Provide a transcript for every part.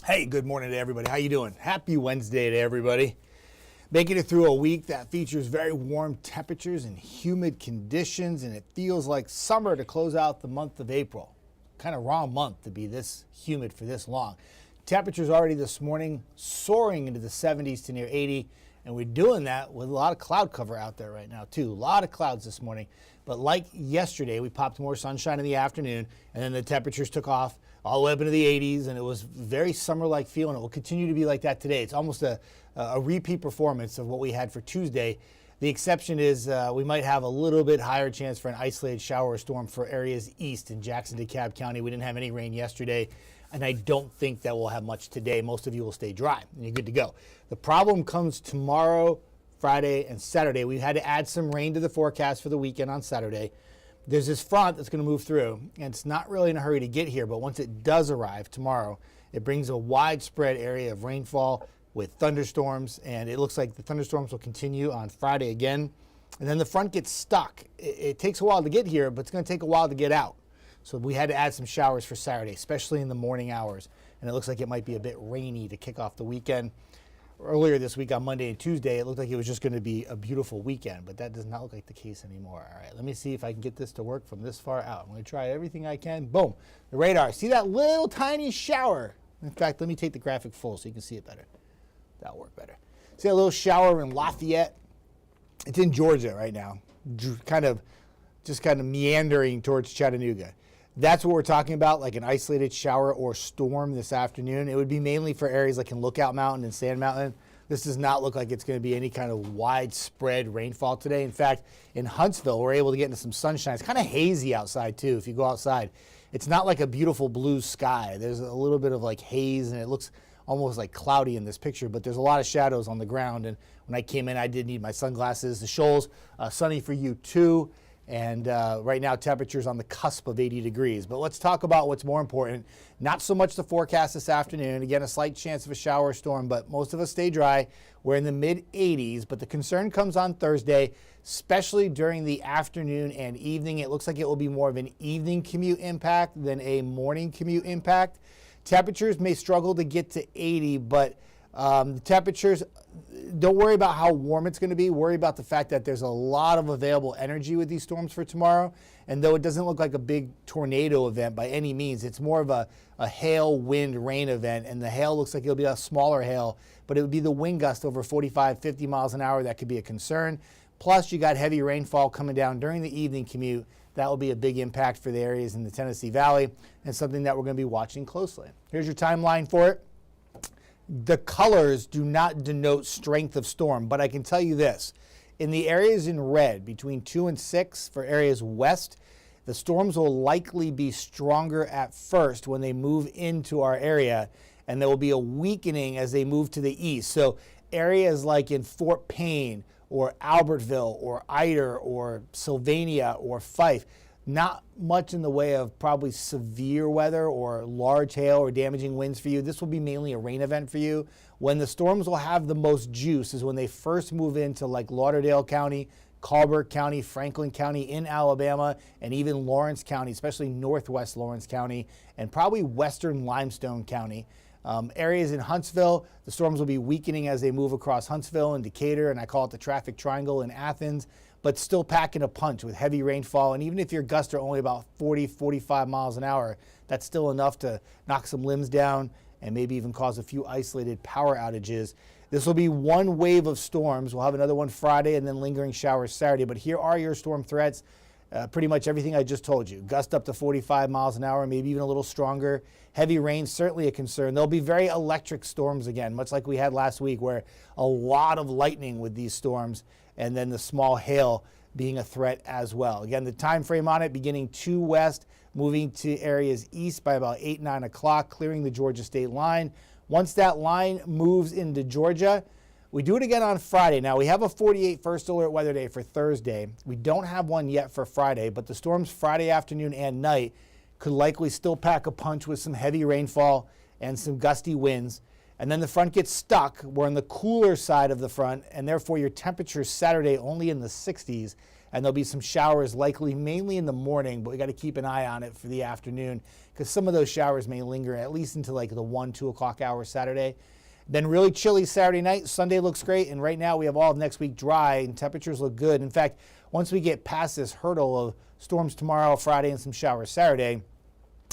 Hey, good morning to everybody. How you doing? Happy Wednesday to everybody. Making it through a week that features very warm temperatures and humid conditions, and it feels like summer to close out the month of April. Kind of wrong month to be this humid for this long. Temperatures already this morning soaring into the 70s to near 80, and we're doing that with a lot of cloud cover out there right now too. A lot of clouds this morning, but like yesterday, we popped more sunshine in the afternoon, and then the temperatures took off all the way up into the 80s, and it was very summer-like feeling. It will continue to be like that today. It's almost a repeat performance of what we had for Tuesday. The exception is we might have a little bit higher chance for an isolated shower or storm for areas east in Jackson, DeKalb County. We didn't have any rain yesterday, and I don't think that we'll have much today. Most of you will stay dry, and you're good to go. The problem comes tomorrow, Friday, and Saturday. We had to add some rain to the forecast for the weekend on Saturday. There's this front that's going to move through, and it's not really in a hurry to get here, but once it does arrive tomorrow, it brings a widespread area of rainfall with thunderstorms, and it looks like the thunderstorms will continue on Friday again. And then the front gets stuck. It takes a while to get here, but it's going to take a while to get out. So we had to add some showers for Saturday, especially in the morning hours, and it looks like it might be a bit rainy to kick off the weekend. Earlier this week on Monday and Tuesday, it looked like it was just going to be a beautiful weekend, but that does not look like the case anymore. All right, let me see if I can get this to work from this far out. I'm going to try everything I can. Boom, the radar. See that little tiny shower? In fact, let me take the graphic full so you can see it better. That'll work better. See that little shower in Lafayette? It's in Georgia right now, just kind of meandering towards Chattanooga. That's what we're talking about, like an isolated shower or storm this afternoon. It would be mainly for areas like in Lookout Mountain and Sand Mountain. This does not look like it's going to be any kind of widespread rainfall today. In fact, in Huntsville, we're able to get into some sunshine. It's kind of hazy outside too if you go outside. It's not like a beautiful blue sky. There's a little bit of like haze, and it looks almost like cloudy in this picture, but there's a lot of shadows on the ground. And when I came in, I did need my sunglasses. The Shoals, sunny for you too. And right now, temperatures on the cusp of 80 degrees. But let's talk about what's more important. Not so much the forecast this afternoon. Again, a slight chance of a shower or storm, but most of us stay dry. We're in the mid-80s, but the concern comes on Thursday, especially during the afternoon and evening. It looks like it will be more of an evening commute impact than a morning commute impact. Temperatures may struggle to get to 80, but the temperatures, don't worry about how warm it's going to be. Worry about the fact that there's a lot of available energy with these storms for tomorrow. And though it doesn't look like a big tornado event by any means, it's more of a hail, wind, rain event. And the hail looks like it'll be a smaller hail, but it would be the wind gust over 45, 50 miles an hour that could be a concern. Plus, you got heavy rainfall coming down during the evening commute. That will be a big impact for the areas in the Tennessee Valley and something that we're going to be watching closely. Here's your timeline for it. The colors do not denote strength of storm, but I can tell you this. In the areas in red, between 2 and 6 for areas west, the storms will likely be stronger at first when they move into our area, and there will be a weakening as they move to the east. So areas like in Fort Payne or Albertville or Ider or Sylvania or Fife, not much in the way of probably severe weather or large hail or damaging winds for you. This will be mainly a rain event for you. When the storms will have the most juice is when they first move into like Lauderdale County, Colbert County, Franklin County in Alabama, and even Lawrence County, especially northwest Lawrence County, and probably western Limestone County. Areas in Huntsville, the storms will be weakening as they move across Huntsville and Decatur, and I call it the traffic triangle in Athens, but still packing a punch with heavy rainfall. And even if your gusts are only about 40, 45 miles an hour, that's still enough to knock some limbs down and maybe even cause a few isolated power outages. This will be one wave of storms. We'll have another one Friday and then lingering showers Saturday. But here are your storm threats. Pretty much everything I just told you. Gust up to 45 miles an hour, maybe even a little stronger. Heavy rain, certainly a concern. There'll be very electric storms again, much like we had last week, where a lot of lightning with these storms, and then the small hail being a threat as well. Again, the time frame on it, beginning 2 west, moving to areas east by about 8, 9 o'clock, clearing the Georgia state line. Once that line moves into Georgia, we do it again on Friday. Now, we have a 48 first alert weather day for Thursday. We don't have one yet for Friday, but the storms Friday afternoon and night could likely still pack a punch with some heavy rainfall and some gusty winds. And then the front gets stuck. We're on the cooler side of the front, and therefore your temperatures Saturday only in the 60s and there'll be some showers likely mainly in the morning, but we got to keep an eye on it for the afternoon because some of those showers may linger at least into like the 1, 2 o'clock hour Saturday. Then really chilly Saturday night. Sunday looks great, and right now we have all of next week dry and temperatures look good. In fact, once we get past this hurdle of storms tomorrow, Friday, and some showers Saturday,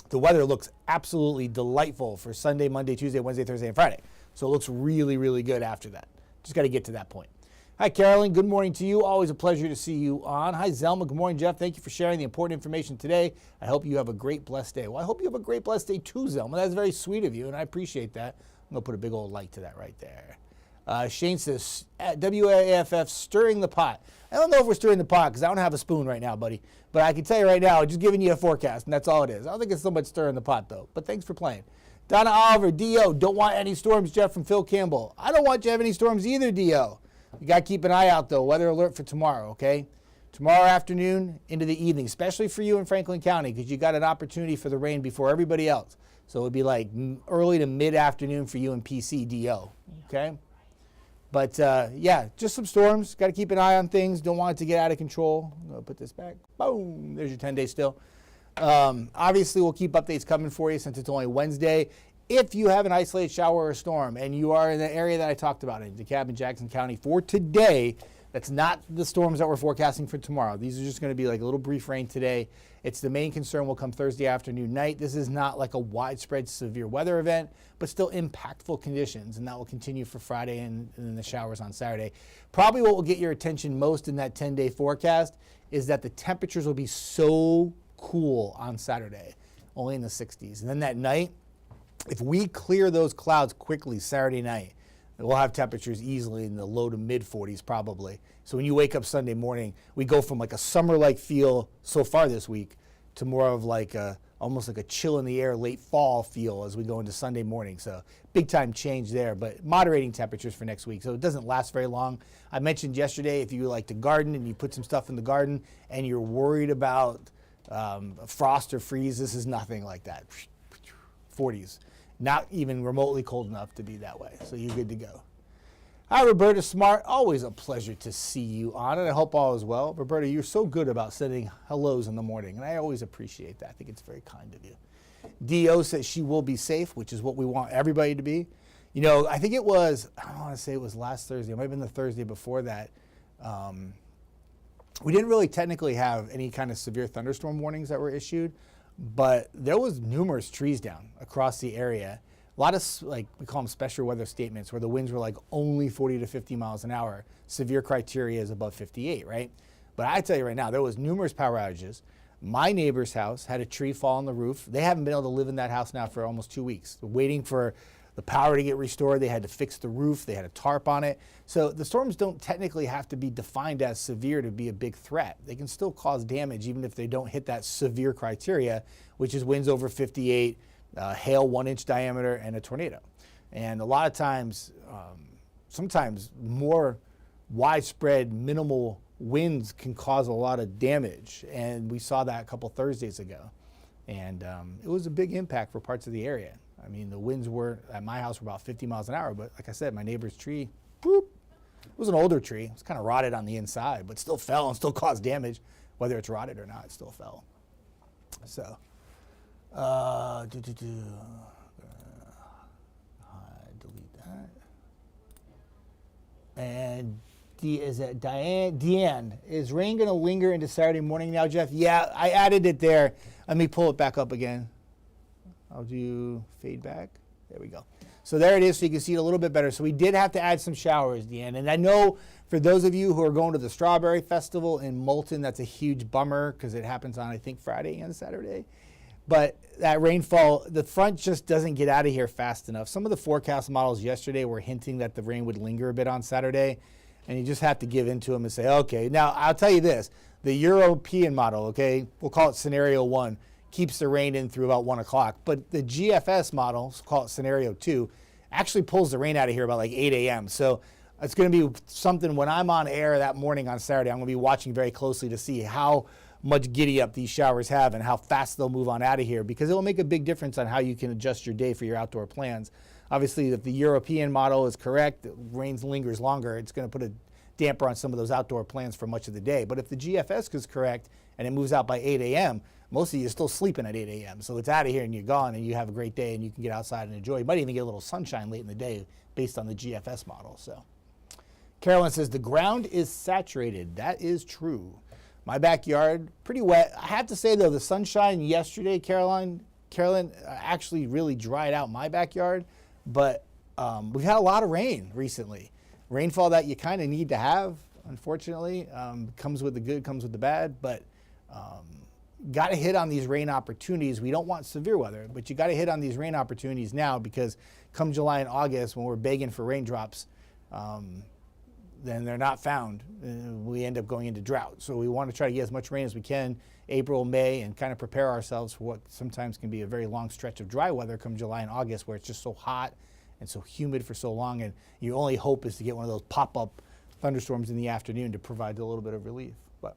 the weather looks absolutely delightful for Sunday, Monday, Tuesday, Wednesday, Thursday, and Friday. So it looks really, really good after that. Just got to get to that point. Hi, Carolyn. Good morning to you. Always a pleasure to see you on. Hi, Zelma. Good morning, Jeff. Thank you for sharing the important information today. I hope you have a great, blessed day. Well, I hope you have a great, blessed day too, Zelma. That's very sweet of you, and I appreciate that. I'm going to put a big old like to that right there. Shane says, WAFF stirring the pot. I don't know if we're stirring the pot because I don't have a spoon right now, buddy. But I can tell you right now, just giving you a forecast, and that's all it is. I don't think it's so much stirring the pot, though. But thanks for playing. Donna Oliver, D.O., don't want any storms, Jeff, from Phil Campbell. I don't want you to have any storms either, D.O. You got to keep an eye out, though. Weather alert for tomorrow, okay? Tomorrow afternoon into the evening, especially for you in Franklin County because you got an opportunity for the rain before everybody else. So it would be like early to mid-afternoon for you in PC, D.O., okay? But, yeah, just some storms. Got to keep an eye on things. Don't want it to get out of control. I'm going to put this back. Boom. There's your 10-day still. Obviously, we'll keep updates coming for you since it's only Wednesday. If you have an isolated shower or storm and you are in the area that I talked about in DeKalb and Jackson County for today, that's not the storms that we're forecasting for tomorrow. These are just going to be like a little brief rain today. It's the main concern will come Thursday afternoon, night. This is not like a widespread severe weather event, but still impactful conditions, and that will continue for Friday and then the showers on Saturday. Probably what will get your attention most in that 10-day forecast is that the temperatures will be so cool on Saturday, only in the 60s. And then that night, if we clear those clouds quickly Saturday night, we'll have temperatures easily in the low to mid 40s probably. So when you wake up Sunday morning, we go from like a summer-like feel so far this week to more of like almost like a chill in the air late fall feel as we go into Sunday morning. So big time change there, but moderating temperatures for next week. So it doesn't last very long. I mentioned yesterday if you like to garden and you put some stuff in the garden and you're worried about frost or freeze, this is nothing like that. 40s. Not even remotely cold enough to be that way. So you're good to go. Hi, Roberta Smart. Always a pleasure to see you on, and I hope all is well. Roberta, you're so good about sending hellos in the morning, and I always appreciate that. I think it's very kind of you. D.O. says she will be safe, which is what we want everybody to be. You know, I think it was, I don't want to say it was last Thursday. It might have been the Thursday before that. We didn't really technically have any kind of severe thunderstorm warnings that were issued, but there was numerous trees down across the area. A lot of, like, we call them special weather statements where the winds were like only 40 to 50 miles an hour. Severe criteria is above 58, right? But I tell you right now, there was numerous power outages. My neighbor's house had a tree fall on the roof. They haven't been able to live in that house now for almost 2 weeks. They're waiting for the power to get restored. They had to fix the roof. They had a tarp on it. So the storms don't technically have to be defined as severe to be a big threat. They can still cause damage even if they don't hit that severe criteria, which is winds over 58, hail 1-inch diameter, and a tornado. And a lot of times, sometimes more widespread minimal winds can cause a lot of damage. And we saw that a couple Thursdays ago. And it was a big impact for parts of the area. I mean, the winds were, at my house, were about 50 miles an hour. But like I said, my neighbor's tree, whoop, it was an older tree. It was kind of rotted on the inside, but still fell and still caused damage. Whether it's rotted or not, it still fell. So, delete that. And is that Deanne, is rain going to linger into Saturday morning now, Jeff? Yeah, I added it there. Let me pull it back up again. I'll do fade back. There we go. So there it is, so you can see it a little bit better. So we did have to add some showers, Deanne. And I know for those of you who are going to the Strawberry Festival in Moulton, that's a huge bummer because it happens on, I think, Friday and Saturday. But that rainfall, the front just doesn't get out of here fast enough. Some of the forecast models yesterday were hinting that the rain would linger a bit on Saturday. And you just have to give in to them and say, okay. Now, I'll tell you this. The European model, okay, we'll call it Scenario 1, keeps the rain in through about 1 o'clock. But the GFS model, call it Scenario 2, actually pulls the rain out of here about like 8 a.m. So it's going to be something when I'm on air that morning on Saturday, I'm going to be watching very closely to see how much giddy up these showers have and how fast they'll move on out of here, because it will make a big difference on how you can adjust your day for your outdoor plans. Obviously, if the European model is correct, the rain lingers longer, it's going to put a damper on some of those outdoor plans for much of the day. But if the GFS is correct and it moves out by 8 a.m., most of you are still sleeping at 8 a.m. So it's out of here and you're gone and you have a great day and you can get outside and enjoy. You might even get a little sunshine late in the day based on the GFS model. So Carolyn says the ground is saturated. That is true. My backyard, pretty wet. I have to say though, the sunshine yesterday, Carolyn, actually really dried out my backyard. But we've had a lot of rain recently. Rainfall that you kind of need to have, unfortunately. Comes with the good, comes with the bad. But got to hit on these rain opportunities. We don't want severe weather, but you got to hit on these rain opportunities now, because come July and August, when we're begging for raindrops, then they're not found. We end up going into drought. So we want to try to get as much rain as we can April, May, and kind of prepare ourselves for what sometimes can be a very long stretch of dry weather come July and August, where it's just so hot and so humid for so long, and your only hope is to get one of those pop-up thunderstorms in the afternoon to provide a little bit of relief. But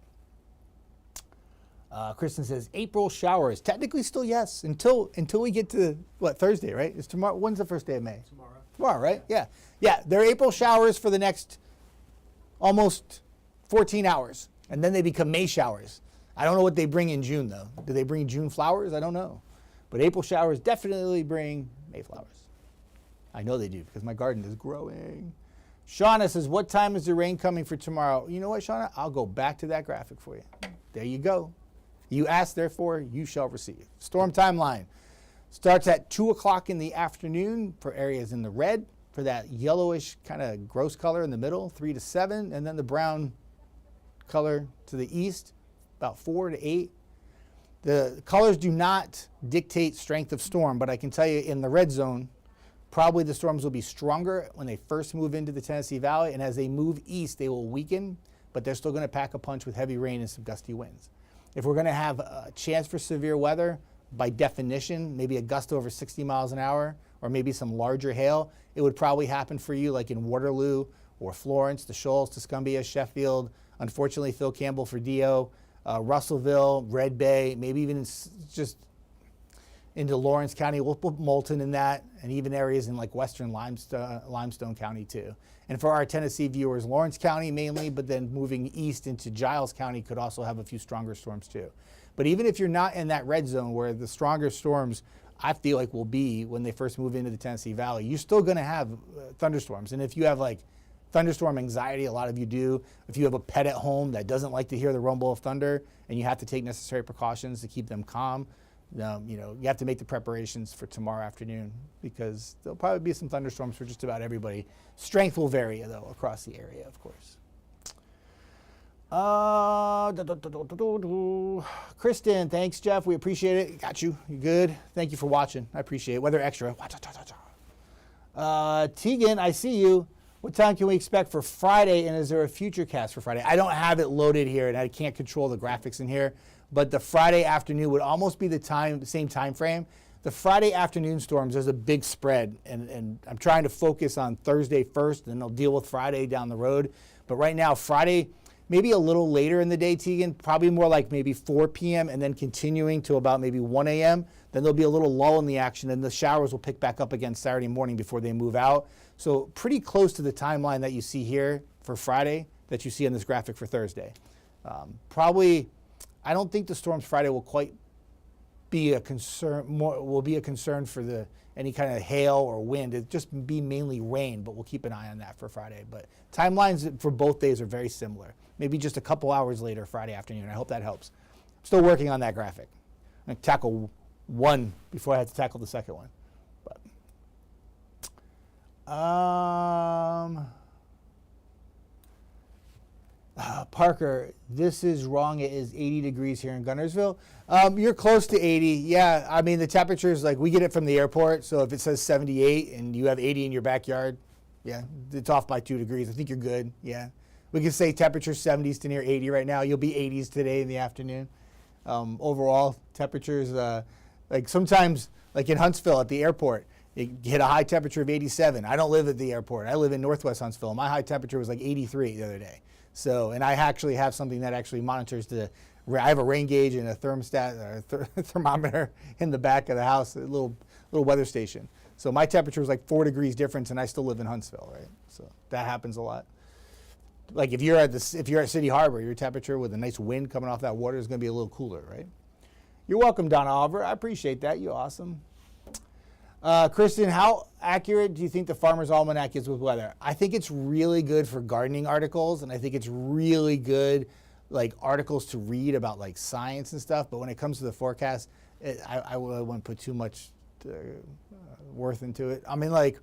Kristen says April showers. Technically still yes, until we get to what, Thursday, right? It's tomorrow. When's the first day of May? Tomorrow, right? Yeah. They're April showers for the next almost 14 hours, and then they become May showers. I don't know what they bring in June though. Do they bring June flowers? I don't know. But April showers definitely bring May flowers. I know they do because my garden is growing. Shauna says, what time is the rain coming for tomorrow? You know what, Shauna? I'll go back to that graphic for you. There you go. You ask, therefore you shall receive. Storm timeline starts at 2 o'clock in the afternoon for areas in the red, for that yellowish kind of gross color in the middle, 3 to 7, and then the brown color to the east, about 4 to 8. The colors do not dictate strength of storm, but I can tell you in the red zone, probably the storms will be stronger when they first move into the Tennessee Valley, and as they move east, they will weaken, but they're still going to pack a punch with heavy rain and some gusty winds. If we're going to have a chance for severe weather, by definition, maybe a gust over 60 miles an hour, or maybe some larger hail, it would probably happen for you like in Waterloo or Florence, the Shoals, Tuscumbia, Sheffield, unfortunately Phil Campbell for Dio, Russellville, Red Bay, maybe even just into Lawrence County. We'll put Moulton in that, and even areas in like western Limestone County too. And for our Tennessee viewers, Lawrence County mainly, but then moving east into Giles County could also have a few stronger storms too. But even if you're not in that red zone where the stronger storms I feel like will be when they first move into the Tennessee Valley, you're still going to have thunderstorms. And if you have like thunderstorm anxiety, a lot of you do, if you have a pet at home that doesn't like to hear the rumble of thunder and you have to take necessary precautions to keep them calm, you have to make the preparations for tomorrow afternoon, because there'll probably be some thunderstorms for just about everybody. Strength will vary though across the area, of course. Kristen, thanks, Jeff. We appreciate it. Got you. You good? Thank you for watching. I appreciate it. Weather Extra. Tegan, I see you. What time can we expect for Friday, and is there a future cast for Friday? I don't have it loaded here, and I can't control the graphics in here, but the Friday afternoon would almost be the same time frame. The Friday afternoon storms, there's a big spread, and I'm trying to focus on Thursday first, and I'll deal with Friday down the road. But right now, Friday, maybe a little later in the day, Tegan, probably more like maybe 4 p.m. and then continuing to about maybe 1 a.m. Then there'll be a little lull in the action, and the showers will pick back up again Saturday morning before they move out. So pretty close to the timeline that you see here for Friday that you see on this graphic for Thursday. Probably, I don't think the storms Friday will quite be a concern. Will be a concern for any kind of hail or wind. It'll just be mainly rain, but we'll keep an eye on that for Friday. But timelines for both days are very similar. Maybe just a couple hours later Friday afternoon. I hope that helps. I'm still working on that graphic. I'm going to tackle one before I have to tackle the second one. Parker, this is wrong. It is 80 degrees here in Gunnersville. You're close to 80. Yeah, I mean, the temperature is like, we get it from the airport. So if it says 78 and you have 80 in your backyard, yeah, it's off by 2 degrees. I think you're good. Yeah. We can say temperature 70s to near 80 right now. You'll be 80s today in the afternoon. Overall temperatures, like sometimes, like in Huntsville at the airport, you hit a high temperature of 87. I don't live at the airport. I live in Northwest Huntsville. My high temperature was like 83 the other day. So, and I actually have something that actually monitors I have a rain gauge and a thermostat, or thermometer in the back of the house, a little weather station. So my temperature was like 4 degrees difference, and I still live in Huntsville, right? So that happens a lot. Like if you're at City Harbor, your temperature with a nice wind coming off that water is going to be a little cooler, right? You're welcome, Donna Oliver. I appreciate that. You're awesome. Kristen, how accurate do you think the Farmer's Almanac is with weather? I think it's really good for gardening articles, and I think it's really good, like articles to read about like science and stuff. But when it comes to the forecast, I wouldn't put too much worth into it. I mean, like,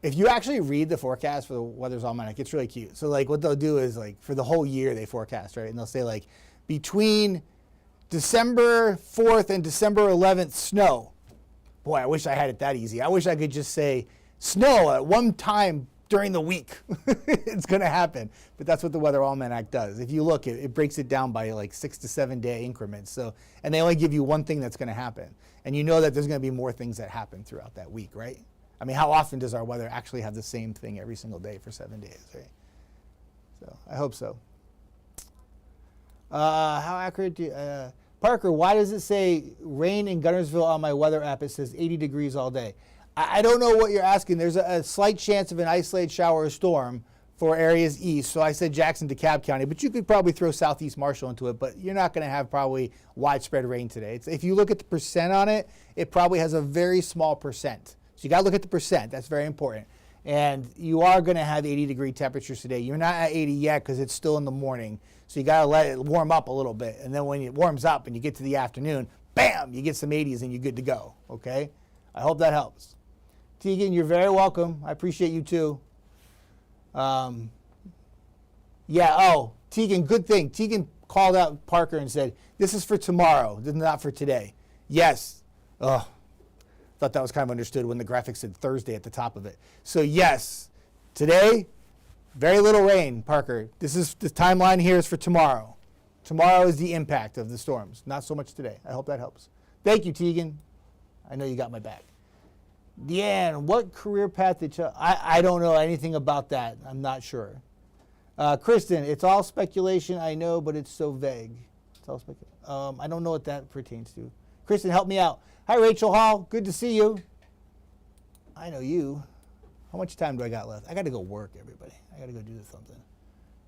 if you actually read the forecast for the Weather's Almanac, it's really cute. So like what they'll do is like for the whole year they forecast, right? And they'll say like between December 4th and December 11th, snow. Boy, I wish I had it that easy. I wish I could just say snow at one time during the week. It's going to happen. But that's what the Weather Almanac does. If you look, it breaks it down by like 6 to 7 day increments. So, and they only give you one thing that's going to happen. And you know that there's going to be more things that happen throughout that week, right? I mean, how often does our weather actually have the same thing every single day for 7 days, right? So I hope so. How accurate do you, Parker, why does it say rain in Gunnersville on my weather app? It says 80 degrees all day. I don't know what you're asking. There's a slight chance of an isolated shower or storm for areas east. So I said Jackson, DeKalb County, but you could probably throw southeast Marshall into it, but you're not going to have probably widespread rain today. If you look at the percent on it, it probably has a very small percent. So you got to look at the percent. That's very important. And you are going to have 80-degree temperatures today. You're not at 80 yet because it's still in the morning. So you got to let it warm up a little bit. And then when it warms up and you get to the afternoon, bam, you get some 80s and you're good to go. Okay? I hope that helps. Tegan, you're very welcome. I appreciate you too. Tegan, good thing. Tegan called out Parker and said, this is for tomorrow. This is not for today. Yes. Thought that was kind of understood when the graphic said Thursday at the top of it. So yes, today, very little rain, Parker. The timeline here is for tomorrow. Tomorrow is the impact of the storms, not so much today. I hope that helps. Thank you, Tegan. I know you got my back. Deanne, what career path did you... I don't know anything about that. I'm not sure. Kristen, it's all speculation, I know, but it's so vague. It's all speculation. I don't know what that pertains to. Kristen, help me out. Hi, Rachel Hall. Good to see you. I know you. How much time do I got left? I got to go work, everybody. I got to go do something.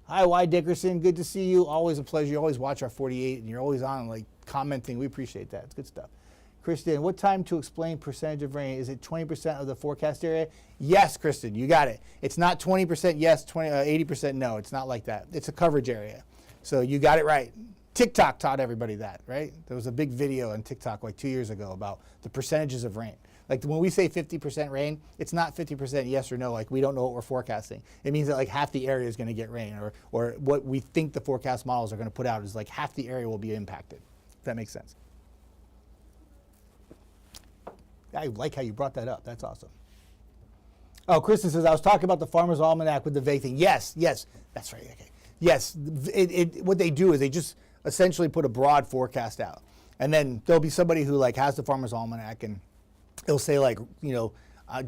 Hi, Y. Dickerson. Good to see you. Always a pleasure. You always watch our 48, and you're always on, like, commenting. We appreciate that. It's good stuff. Kristen, what time to explain percentage of rain? Is it 20% of the forecast area? Yes, Kristen, you got it. It's not 20% yes, 80% no. It's not like that. It's a coverage area. So you got it right. TikTok taught everybody that, right? There was a big video on TikTok like 2 years ago about the percentages of rain. Like when we say 50% rain, it's not 50% yes or no, like we don't know what we're forecasting. It means that like half the area is going to get rain, or what we think the forecast models are going to put out is like half the area will be impacted, if that makes sense. I like how you brought that up. That's awesome. Oh, Kristen says, I was talking about the Farmer's Almanac with the vague thing. Yes, that's right. Okay. Yes, what they do is they just essentially put a broad forecast out. And then there'll be somebody who like has the Farmer's Almanac and it'll say like, you know, I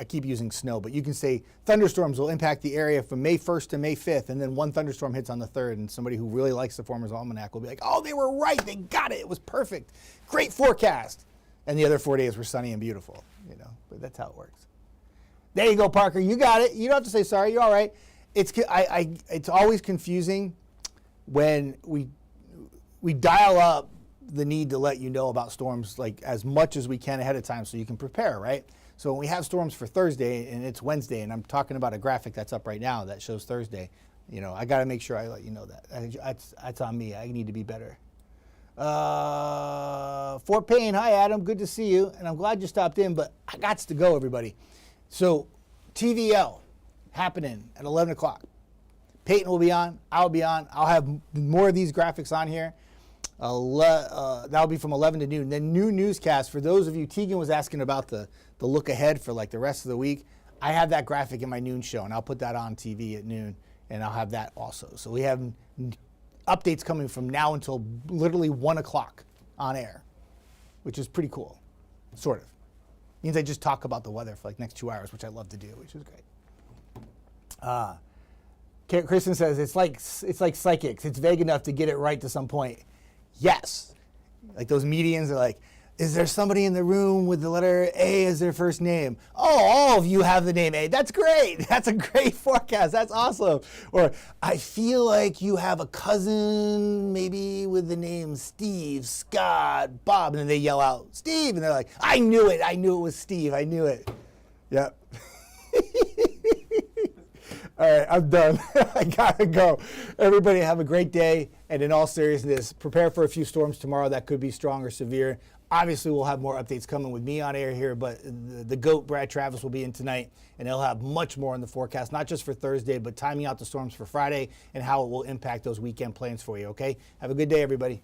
keep using snow, but you can say thunderstorms will impact the area from May 1st to May 5th, and then one thunderstorm hits on the 3rd, and somebody who really likes the Farmer's Almanac will be like, oh, they were right. They got it. It was perfect. Great forecast. And the other 4 days were sunny and beautiful, you know, but that's how it works. There you go, Parker. You got it. You don't have to say sorry. You're all right. It's always confusing when we dial up the need to let you know about storms like as much as we can ahead of time so you can prepare, right? So when we have storms for Thursday and it's Wednesday, and I'm talking about a graphic that's up right now that shows Thursday, you know, I got to make sure I let you know that. That's on me. I need to be better. Fort Payne, hi Adam, good to see you, and I'm glad you stopped in, but I got to go, everybody. So TVL happening at 11 o'clock. Peyton will be on, I'll be on, I'll have more of these graphics on here. That'll be from 11 to noon. Then new newscast, for those of you, Tegan was asking about the look ahead for like the rest of the week. I have that graphic in my noon show, and I'll put that on TV at noon, and I'll have that also. So we have updates coming from now until literally 1 o'clock on air, which is pretty cool, sort of. Means I just talk about the weather for like next 2 hours, which I love to do, which is great. Kristen says, it's like psychics. It's vague enough to get it right to some point. Yes. Like those medians are like, Is there somebody in the room with the letter A as their first name? Oh, all of you have the name A. That's great. That's a great forecast. That's awesome. Or I feel like you have a cousin maybe with the name Steve, Scott, Bob. And then they yell out, Steve. And they're like, I knew it. I knew it was Steve. I knew it. Yep. All right, I'm done. I gotta go. Everybody have a great day. And in all seriousness, prepare for a few storms tomorrow that could be strong or severe. Obviously, we'll have more updates coming with me on air here, but the GOAT, Brad Travis, will be in tonight, and he'll have much more in the forecast, not just for Thursday, but timing out the storms for Friday and how it will impact those weekend plans for you, okay? Have a good day, everybody.